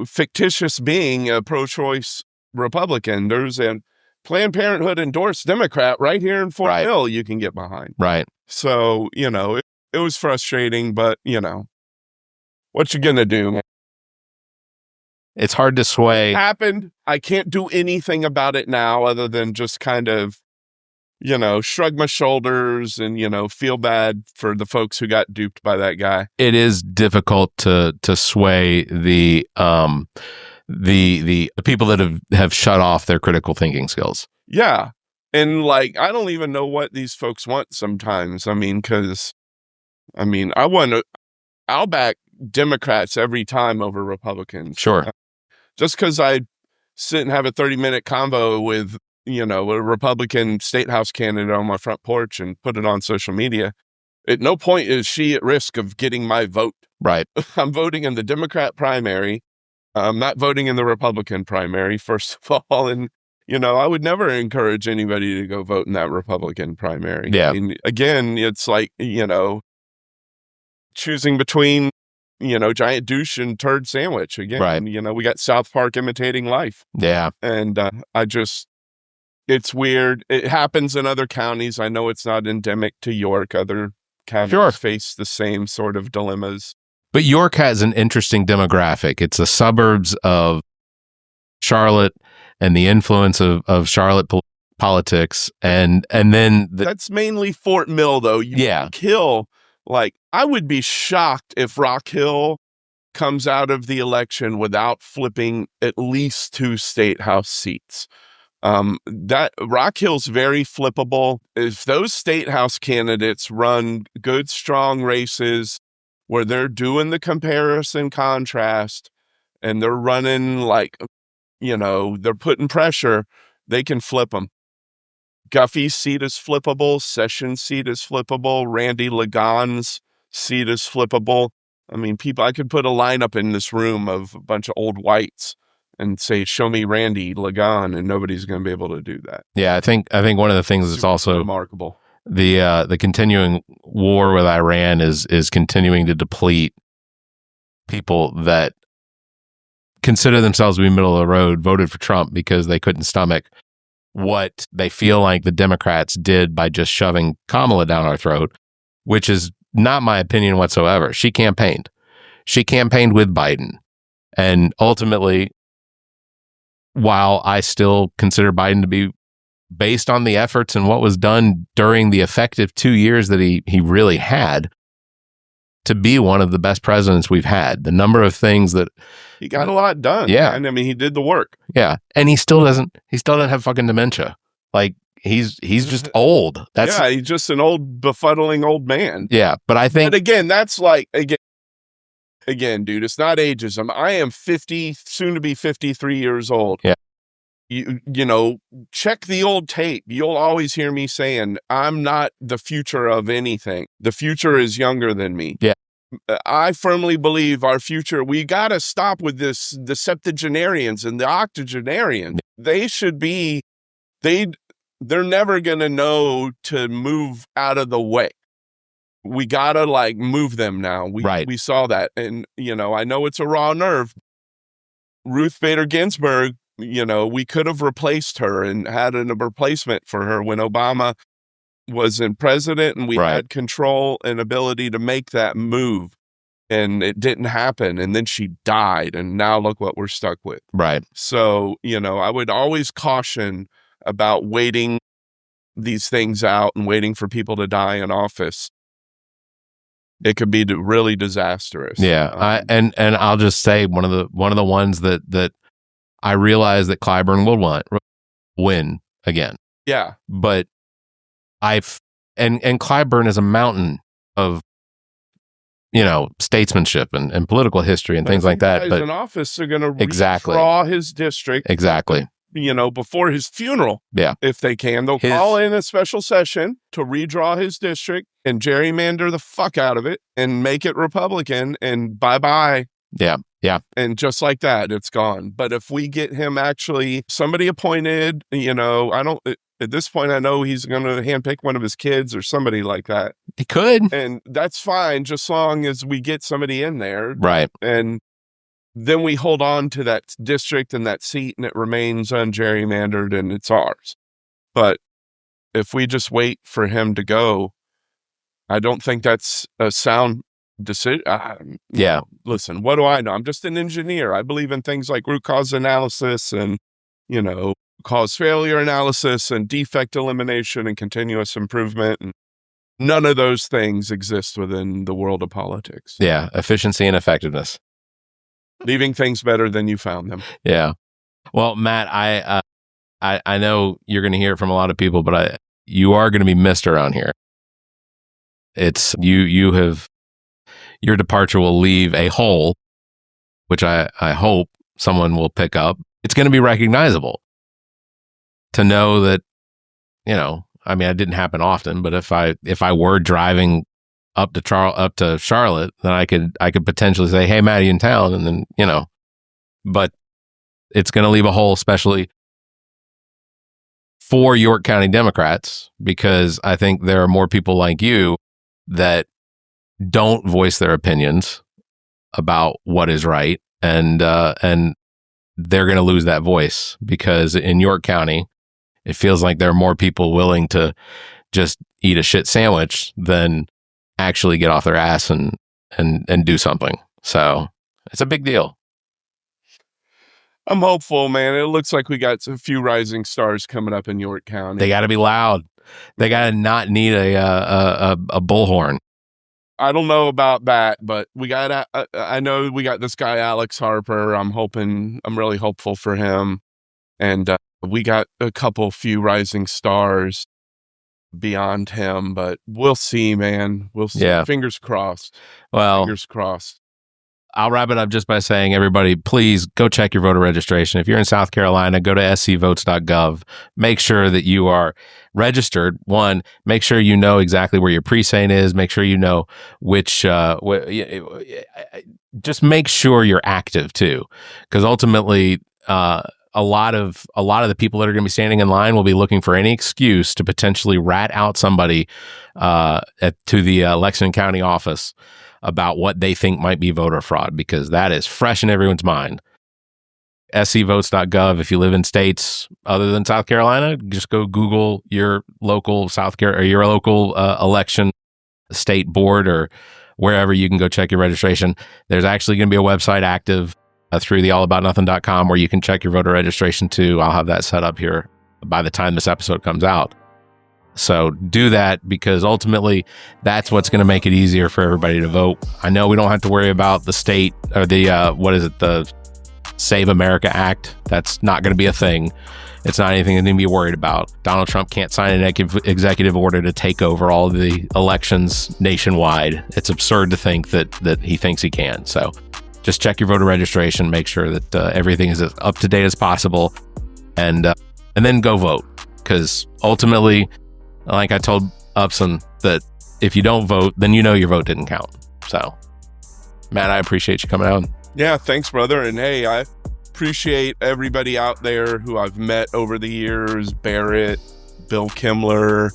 fictitious being a pro-choice Republican. There's a Planned Parenthood endorsed Democrat right here in Fort Mill you can get behind. Right. So, it was frustrating, but, what you gonna do, man? It's hard to sway. It happened. I can't do anything about it now other than just kind of, shrug my shoulders and, feel bad for the folks who got duped by that guy. It is difficult to sway the people that have shut off their critical thinking skills. Yeah. And like, I don't even know what these folks want sometimes. I mean, I'll back Democrats every time over Republicans. Sure. Just because I sit and have a 30-minute convo with, a Republican state house candidate on my front porch and put it on social media, at no point is she at risk of getting my vote. Right. I'm voting in the Democrat primary. I'm not voting in the Republican primary, first of all. And, I would never encourage anybody to go vote in that Republican primary. Yeah. I mean, again, it's like, choosing between, giant douche and turd sandwich. Again, right. We got South Park imitating life. Yeah. And it's weird. It happens in other counties. I know it's not endemic to York. Other counties face the same sort of dilemmas. But York has an interesting demographic. It's the suburbs of Charlotte and the influence of Charlotte politics. And then that's mainly Fort Mill, though. Rock Hill, I would be shocked if Rock Hill comes out of the election without flipping at least 2 state house seats. That Rock Hill's very flippable. If those state house candidates run good, strong races where they're doing the comparison contrast and they're running they're putting pressure, they can flip them. Guffey's seat is flippable. Sessions' seat is flippable. Randy Ligon's seat is flippable. I mean, I could put a lineup in this room of a bunch of old whites and say, show me Randy Ligon, and nobody's going to be able to do that. Yeah, I think one of the things that's also remarkable. The continuing war with Iran is continuing to deplete people that consider themselves to be middle of the road, voted for Trump because they couldn't stomach what they feel like the Democrats did by just shoving Kamala down our throat, which is not my opinion whatsoever. She campaigned with Biden. And ultimately, while I still consider Biden to be based on the efforts and what was done during the effective 2 years that he really had, to be one of the best presidents we've had. The number of things that he got a lot done. Yeah. Man. I mean, he did the work. Yeah. And he still doesn't have fucking dementia. Like he's just old. He's just an old befuddling old man. Yeah. But I think, but again, that's like, again, dude, it's not ageism. I am 50, soon to be 53 years old. Yeah. You know, check the old tape. You'll always hear me saying, I'm not the future of anything. The future is younger than me. Yeah. I firmly believe our future, we got to stop with this, the septuagenarians and the octogenarians. They should be, they're never going to know to move out of the way. We got to like move them now. We saw that. And, you know, I know it's a raw nerve. Ruth Bader Ginsburg, you know, we could have replaced her and had a replacement for her when Obama was in president, and we had control and ability to make that move, and it didn't happen. And then she died, and now look what we're stuck with. Right. So, you know, I would always caution about waiting these things out and waiting for people to die in office. It could be really disastrous. Yeah. And I'll just say one of the ones that I realize that Clyburn will win again. Yeah. But and Clyburn is a mountain of, you know, statesmanship and political history and things like that. But in office, they're going to exactly redraw his district. Exactly. You know, before his funeral. Yeah. If they can, they'll call in a special session to redraw his district and gerrymander the fuck out of it and make it Republican, and bye-bye. Yeah. Yeah. And just like that, it's gone. But if we get him actually somebody appointed, you know, at this point, I know he's going to handpick one of his kids or somebody like that. He could. And that's fine, just long as we get somebody in there. Right. And then we hold on to that district and that seat, and it remains ungerrymandered and it's ours. But if we just wait for him to go, I don't think that's a sound decision. Yeah. Listen, what do I know? I'm just an engineer. I believe in things like root cause analysis and, you know, cause failure analysis and defect elimination and continuous improvement. And none of those things exist within the world of politics. Yeah. Efficiency and effectiveness. Leaving things better than you found them. Yeah. Well, Matt, I know you're going to hear from a lot of people, but you are going to be missed around here. It's your departure will leave a hole, which I hope someone will pick up. It's going to be recognizable to know that, you know, I mean, it didn't happen often, but if I were driving up to Charlotte, then I could potentially say, "Hey, Matt, you in town?" And then, you know, but it's going to leave a hole, especially for York County Democrats, because I think there are more people like you that don't voice their opinions about what is right, and they're going to lose that voice, because in York County, it feels like there are more people willing to just eat a shit sandwich than actually get off their ass and do something. So it's a big deal. I'm hopeful, man. It looks like we got a few rising stars coming up in York County. They got to be loud. They got to not need a bullhorn. I don't know about that, but I know we got this guy, Alex Harper. I'm really hopeful for him. And we got a few rising stars beyond him, but we'll see, man. We'll see. Yeah. Fingers crossed. Well, fingers crossed. I'll wrap it up just by saying, everybody, please go check your voter registration. If you're in South Carolina, go to scvotes.gov. Make sure that you are registered. One, make sure you know exactly where your precinct is. Make sure you know just make sure you're active too, because ultimately, a lot of the people that are going to be standing in line will be looking for any excuse to potentially rat out somebody to the Lexington County office about what they think might be voter fraud, because that is fresh in everyone's mind. scvotes.gov. If you live in states other than South Carolina, just go Google your local your local election state board or wherever you can go check your registration. There's actually going to be a website active through the allaboutnothing.com where you can check your voter registration too. I'll have that set up here by the time this episode comes out. So do that, because ultimately that's what's going to make it easier for everybody to vote. I know we don't have to worry about the state or the, the Save America Act. That's not going to be a thing. It's not anything that need to be worried about. Donald Trump can't sign an executive order to take over all of the elections nationwide. It's absurd to think that he thinks he can. So just check your voter registration, make sure that everything is as up to date as possible, and then go vote. Because ultimately, like I told Upson, that if you don't vote, then you know your vote didn't count. So, Matt, I appreciate you coming out. Yeah, thanks, brother. And hey, I appreciate everybody out there who I've met over the years. Barrett, Bill Kimmler,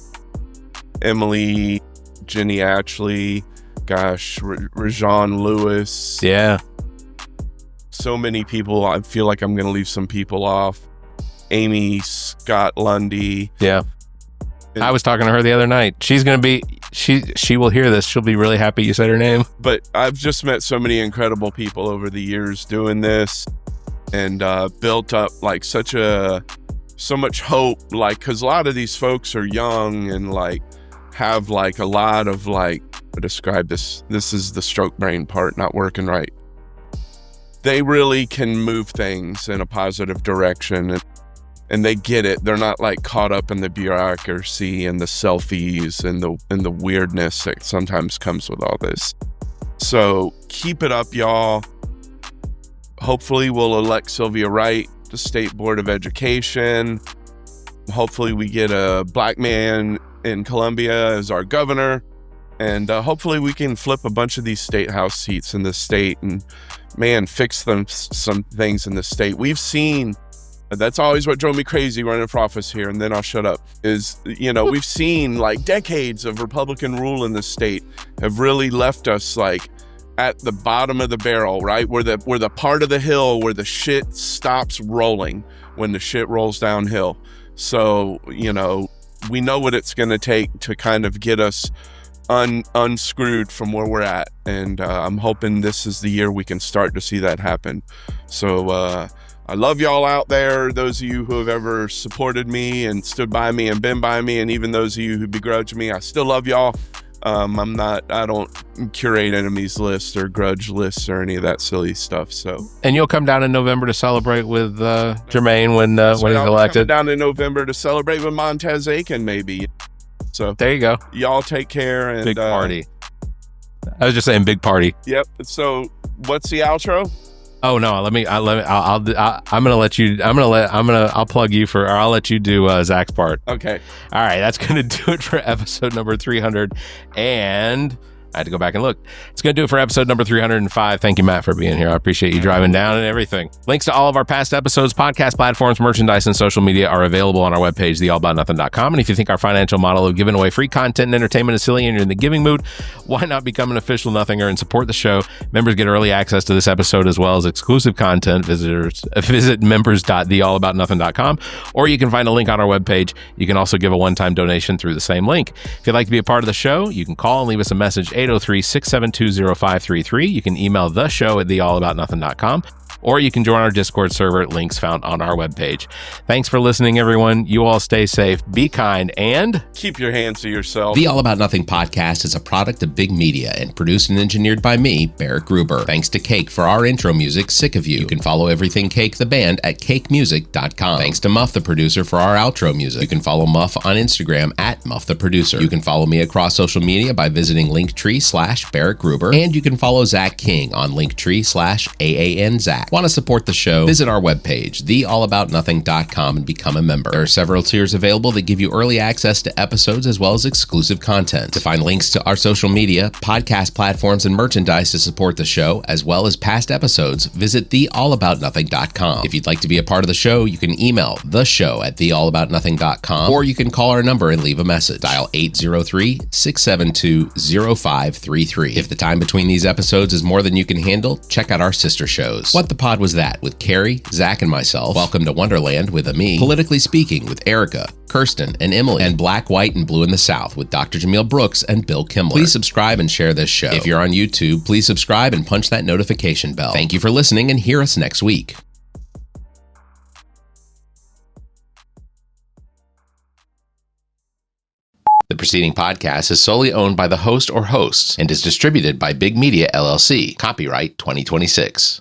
Emily, Jenny Ashley, Rajon Lewis. Yeah. So many people. I feel like I'm going to leave some people off. Amy Scott Lundy. Yeah. I was talking to her the other night. She's going to be, she will hear this. She'll be really happy you said her name. But I've just met so many incredible people over the years doing this, and built up like so much hope, like, because a lot of these folks are young and like have like a lot of like, describe this is the stroke brain part not working right. They really can move things in a positive direction, and they get it. They're not like caught up in the bureaucracy and the selfies and the weirdness that sometimes comes with all this. So keep it up, y'all. Hopefully we'll elect Sylvia Wright to State Board of Education. Hopefully we get a black man in Columbia as our governor. And hopefully we can flip a bunch of these state house seats in the state and, man, fix some things in the state. We've seen, that's always what drove me crazy running for office here, and then I'll shut up, is, we've seen like decades of Republican rule in the state have really left us like at the bottom of the barrel, right? We're the part of the hill where the shit stops rolling when the shit rolls downhill. So, we know what it's going to take to kind of get us unscrewed from where we're at. And I'm hoping this is the year we can start to see that happen. So I love y'all out there, those of you who have ever supported me and stood by me and been by me, and even those of you who begrudge me. I still love y'all. I don't curate enemies lists or grudge lists or any of that silly stuff. So, and you'll come down in November to celebrate with Jermaine when he's elected. Down in November to celebrate with Montez Aiken, maybe. So there you go. Y'all take care. And big party. I was just saying big party. Yep. So what's the outro? Oh no, I'm gonna let you. I'll plug you for, or I'll let you do Zach's part. Okay. All right, that's gonna do it for episode number 300, and I had to go back and look. It's going to do it for episode number 305. Thank you, Matt, for being here. I appreciate you driving down and everything. Links to all of our past episodes, podcast platforms, merchandise, and social media are available on our webpage, theallaboutnothing.com. And if you think our financial model of giving away free content and entertainment is silly and you're in the giving mood, why not become an official Nothinger and support the show? Members get early access to this episode as well as exclusive content. Visit members.theallaboutnothing.com, or you can find a link on our webpage. You can also give a one-time donation through the same link. If you'd like to be a part of the show, you can call and leave us a message, 803-672-0533. You can email the show at theallaboutnothing.com, or you can join our Discord server, links found on our webpage. Thanks for listening, everyone. You all stay safe, be kind, and keep your hands to yourself. The All About Nothing podcast is a product of Big Media and produced and engineered by me, Barrett Gruber. Thanks to Cake for our intro music, Sick of You. You can follow Everything Cake, the band, at cakemusic.com. Thanks to Muff, the producer, for our outro music. You can follow Muff on Instagram at Muff the Producer. You can follow me across social media by visiting Linktree/Barrett Gruber, and you can follow Zach King on Linktree/AANZach. Want to support the show? Visit our webpage, theallaboutnothing.com, and become a member. There are several tiers available that give you early access to episodes as well as exclusive content. To find links to our social media, podcast platforms, and merchandise to support the show, as well as past episodes, visit theallaboutnothing.com. If you'd like to be a part of the show, you can email theshow@theallaboutnothing.com, or you can call our number and leave a message. Dial 803-672-0533. If the time between these episodes is more than you can handle, check out our sister shows. What the Pod Was That with Carrie, Zach, and myself. Welcome to Wonderland with Ami. Politically Speaking with Erica, Kirsten, and Emily. And Black, White, and Blue in the South with Dr. Jameel Brooks and Bill Kimmler. Please subscribe and share this show. If you're on YouTube, please subscribe and punch that notification bell. Thank you for listening, and hear us next week. preceding podcast is solely owned by the host or hosts and is distributed by Big Media LLC. Copyright 2026.